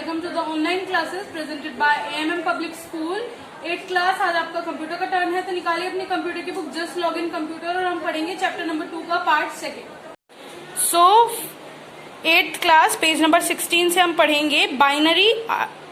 Welcome to the online classes presented by AMM public school 8th class. आज आपका computer का turn है, तो निकालिए अपनी कंप्यूटर की book just log in computer और हम पढ़ेंगे चैप्टर नंबर 2 का पार्ट सेकेंड। सो 8th क्लास पेज नंबर 16 से हम पढ़ेंगे बाइनरी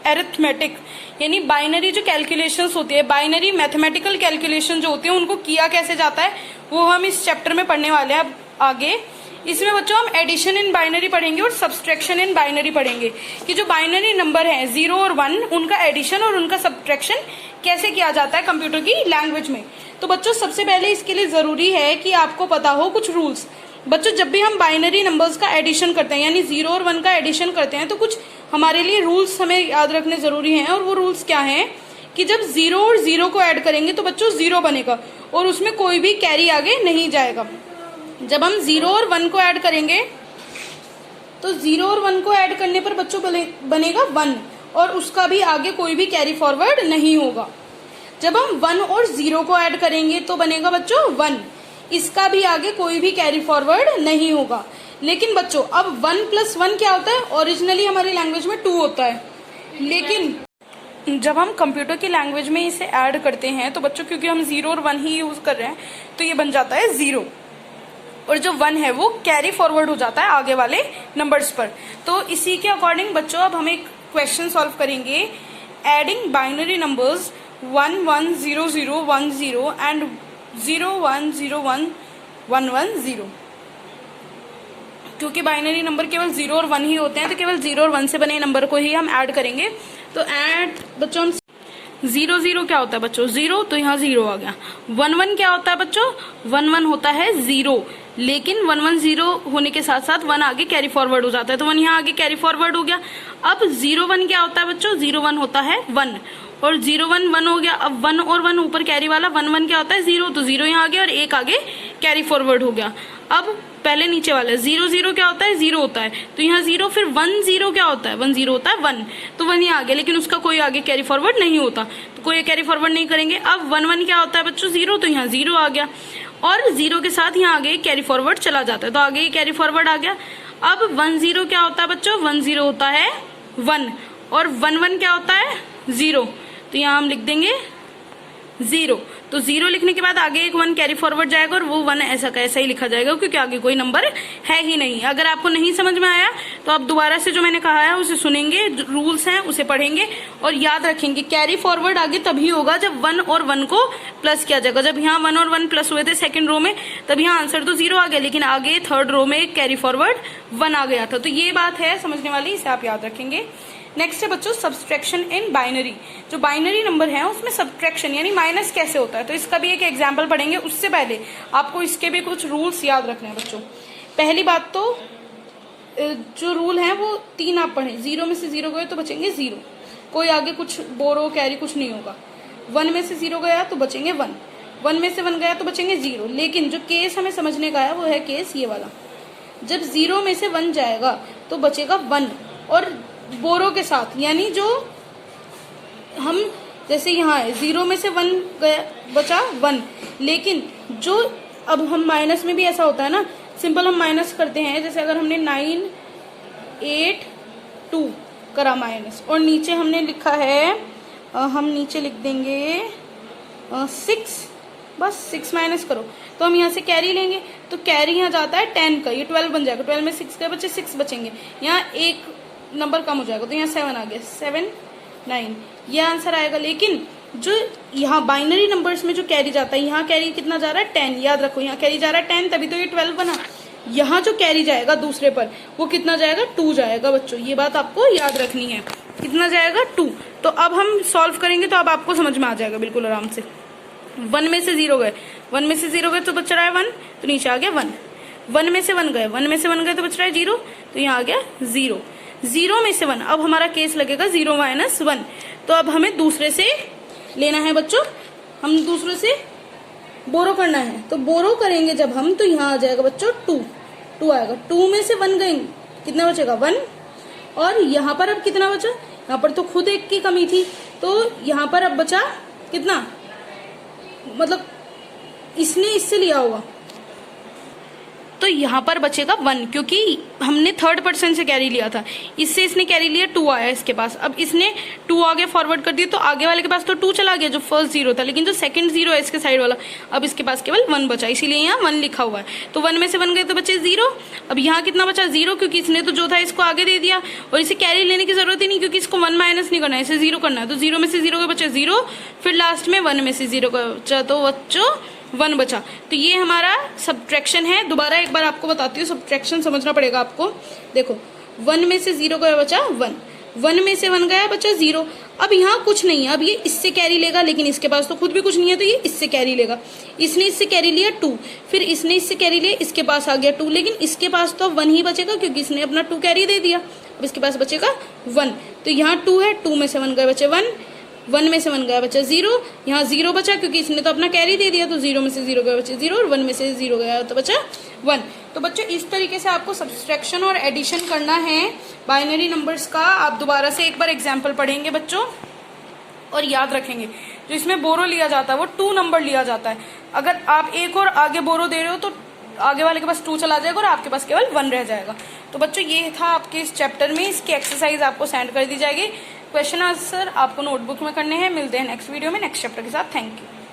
अरिथमेटिक, यानी बाइनरी जो कैलकुलेशंस होती है, बाइनरी मैथमेटिकल कैलकुलेशन जो होती है उनको किया कैसे जाता है वो हम इस चैप्टर में पढ़ने वाले हैं। अब आगे इसमें बच्चों हम एडिशन इन बाइनरी पढ़ेंगे और सब्सट्रैक्शन इन बाइनरी पढ़ेंगे कि जो बाइनरी नंबर है 0 और 1 उनका एडिशन और उनका सब्सट्रैक्शन कैसे किया जाता है कंप्यूटर की लैंग्वेज में। तो बच्चों सबसे पहले इसके लिए जरूरी है कि आपको पता हो कुछ रूल्स। बच्चों जब भी हम बाइनरी नंबर्स का एडिशन करते हैं यानी 0 और 1 का एडिशन करते हैं तो कुछ हमारे लिए रूल्स हमें याद रखने जरूरी हैं। और वो रूल्स क्या हैं कि जब 0 और 0 को ऐड करेंगे तो बच्चों 0 बनेगा और उसमें कोई भी कैरी आगे नहीं जाएगा। जब हम 0 और 1 को ऐड करेंगे तो 0 और 1 को ऐड करने पर बच्चों बनेगा 1 और उसका भी आगे कोई भी कैरी फॉरवर्ड नहीं होगा। जब हम 1 और 0 को ऐड करेंगे तो बनेगा बच्चों 1, इसका भी आगे कोई भी कैरी फॉरवर्ड नहीं होगा। लेकिन बच्चों अब 1 + 1 क्या होता है? ओरिजिनली हमारी लैंग्वेज में 2 होता है, लेकिन जब हम कंप्यूटर की लैंग्वेज में इसे ऐड करते हैं तो बच्चों क्योंकि हम 0 और 1 ही यूज कर रहे हैं तो ये बन जाता है 0 और जो 1 है वो कैरी फॉरवर्ड हो जाता है आगे वाले नंबर्स पर। तो इसी के अकॉर्डिंग बच्चों अब हम एक क्वेश्चन सॉल्व करेंगे। Adding binary numbers 1 1 0 0 1 0 and 0 1 0 1 1 1 0। क्योंकि बाइनरी नंबर केवल 0 और 1 ही होते हैं तो केवल 0 और 1 से बने नंबर को ही हम ऐड करेंगे। तो ऐड बच्चों हम 0 0 क्या होता है बच्चों? 0, तो यहाँ 0 आ गया। 1 1 क्या होता है बच्चों? 1 1 होता है 0, लेकिन 1 1 0 होने के साथ साथ 1 आगे कैरी फॉरवर्ड हो जाता है तो 1 यहाँ आगे कैरी फॉरवर्ड हो गया। अब 0 1 क्या होता है बच्चों? 0 1 होता है 1 और 0 1 1 हो गया। अब 1 और 1 ऊपर कैरी वाला 1 1 क्या होता है? 0, तो 0 यहाँ आ गया और 1 आगे कैरी फॉरवर्ड हो गया। अब पहले नीचे वाला 0 0 क्या होता है? 0 होता है तो यहाँ 0, फिर 1 0 क्या होता है? 1 0 होता है 1, तो 1 यहाँ आ गया, लेकिन उसका कोई आगे कैरी फॉरवर्ड नहीं होता तो कोई कैरी फॉरवर्ड नहीं करेंगे। अब 1 1 क्या होता है बच्चों? 0, तो यहाँ 0 आ गया और 0 के साथ यहाँ आगे कैरी फॉरवर्ड चला जाता है तो आगे कैरी फॉरवर्ड आ गया। अब 1 0 क्या होता है बच्चों? 1 0 होता है 1 और 1 1 क्या होता है? 0, तो यहाँ हम लिख देंगे 0। तो 0 लिखने के बाद आगे एक 1 कैरी फॉरवर्ड जाएगा और वो 1 ऐसा का ऐसा ही लिखा जाएगा क्योंकि आगे कोई नंबर है ही नहीं। अगर आपको नहीं समझ में आया तो आप दोबारा से जो मैंने कहा है उसे सुनेंगे, रूल्स हैं उसे पढ़ेंगे और याद रखेंगे कैरी फॉरवर्ड आगे तभी होगा जब 1 और 1 को प्लस किया जाएगा। जब यहाँ 1 और 1 प्लस हुए थे सेकंड रो में तब यहाँ आंसर तो 0 आ गया, लेकिन आगे थर्ड रो में कैरी फॉरवर्ड 1 आ गया था। तो ये बात है समझने वाली, इसे आप याद रखेंगे। नेक्स्ट है बच्चों सब्सट्रैक्शन इन बाइनरी। जो बाइनरी नंबर है उसमें सब्सट्रैक्शन यानी माइनस कैसे होता है तो इसका भी एक एग्जांपल पढ़ेंगे। उससे पहले आपको इसके भी कुछ रूल्स याद रखने हैं बच्चों। पहली बात तो जो रूल है वो 3 आप पढ़ें। 0 में से 0 गए तो बचेंगे 0, कोई आगे कुछ बोरो कैरी कुछ नहीं होगा। 1 में से 0 गया तो बचेंगे 1, 1 में से 1 गया तो बचेंगे 0। लेकिन जो केस हमें समझने का है वो है केस ये वाला, जब 0 में से 1 जाएगा तो बचेगा 1 और बोरो के साथ, यानी जो हम जैसे यहाँ है 0 में से 1 गया बचा 1, लेकिन जो अब हम माइनस में भी ऐसा होता है ना, सिंपल हम माइनस करते हैं। जैसे अगर हमने 9 8 2 करा माइनस और नीचे हमने लिखा है हम नीचे लिख देंगे 6, बस 6 माइनस करो तो हम यहाँ से कैरी लेंगे तो कैरी यहाँ जाता है 10 का, ये 12 बन जाएगा। 12 में 6 के बच्चे 6 बचेंगे, यहाँ एक नंबर कम हो जाएगा तो यहाँ 7 आ गया, 7 9 ये आंसर आएगा। लेकिन जो यहाँ बाइनरी नंबर्स में जो कैरी जाता है, यहाँ कैरी कितना जा रहा है 10, याद रखो यहाँ कैरी जा रहा है 10 तभी तो ये 12 बना। यहाँ जो कैरी जाएगा दूसरे पर वो कितना जाएगा? 2 जाएगा बच्चों, ये बात आपको याद रखनी है। कितना जाएगा? 2। तो अब हम सॉल्व करेंगे तो अब आपको समझ में आ जाएगा बिल्कुल आराम से। 1 में से 0 गए, 1 में से 0 गए तो बच रहा है 1, तो नीचे आ गया 1। 1 में से 1 गए, 1 में से 1 गए तो बच रहा है 0, तो यहाँ आ गया 0। 0 में से 1, अब हमारा केस लगेगा 0 - 1, तो अब हमें दूसरे से लेना है बच्चों, हम दूसरे से बोरो करना है। तो बोरो करेंगे जब हम तो यहाँ आ जाएगा बच्चों 2 आएगा। 2 में से 1 गए, कितना बचेगा? 1 और यहाँ पर अब कितना बचा? यहाँ पर तो खुद 1 की कमी थी तो यहाँ पर अब बचा कितना, मतलब इसने इससे लिया होगा तो तो यहाँ पर बचेगा 1, क्योंकि हमने थर्ड पर्सन से कैरी लिया था, इससे इसने कैरी लिया 2 आया इसके पास। अब इसने 2 आगे फॉरवर्ड कर दिया तो आगे वाले के पास तो 2 चला गया जो फर्स्ट 0 था, लेकिन जो सेकंड 0 है इसके साइड वाला, अब इसके पास केवल 1 बचा, इसीलिए यहाँ 1 लिखा हुआ है। तो 1 में से 1 गए तो बचे 0। अब यहाँ कितना बचा 0, क्योंकि इसने तो जो था इसको आगे दे दिया और इसे कैरी लेने की जरूरत ही नहीं, क्योंकि इसको 1 माइनस नहीं करना है, इसे 0 करना है। तो 0 में से 0 के बचे 0, फिर लास्ट में 1 में से 0 का बचा, तो बच्चों 1 बचा। तो ये हमारा सब्ट्रैक्शन है। दोबारा एक बार आपको बताती हूँ, सब्ट्रैक्शन समझना पड़ेगा आपको। देखो 1 में से 0 का बचा 1, 1 में से 1 गया बचा 0। अब यहाँ कुछ नहीं है, अब ये इससे कैरी लेगा, लेकिन इसके पास तो खुद भी कुछ नहीं है तो ये इससे कैरी लेगा। इसने इससे कैरी लिया 2, फिर इसने इससे कैरी लिया, इसके पास आ गया 2, लेकिन इसके पास तो 1 ही बचेगा क्योंकि इसने अपना 2 कैरी दे दिया। अब इसके पास बचेगा 1, तो यहाँ 2 है, 2 में से 1 गए बचे 1, 1 में से 1 गया बचा 0, यहाँ 0 बचा क्योंकि इसने तो अपना कैरी दे दिया, तो 0 में से 0 गया बचा 0 और 1 में से 0 गया तो बचा 1। तो बच्चों इस तरीके से आपको सब्सट्रैक्शन और एडिशन करना है बाइनरी नंबर्स का। आप दोबारा से एक बार एग्जाम्पल पढ़ेंगे बच्चों और याद रखेंगे, जो इसमें बोरो लिया जाता है वो 2 नंबर लिया जाता है। अगर आप एक और आगे बोरो दे रहे हो तो आगे वाले के पास 2 चला जाएगा और आपके पास केवल 1 रह जाएगा। तो बच्चों ये था आपके इस चैप्टर में, इसकी एक्सरसाइज आपको सेंड कर दी जाएगी। क्वेश्चन आंसर आपको नोटबुक में करने हैं। मिलते हैं नेक्स्ट वीडियो में नेक्स्ट चैप्टर के साथ। Thank you.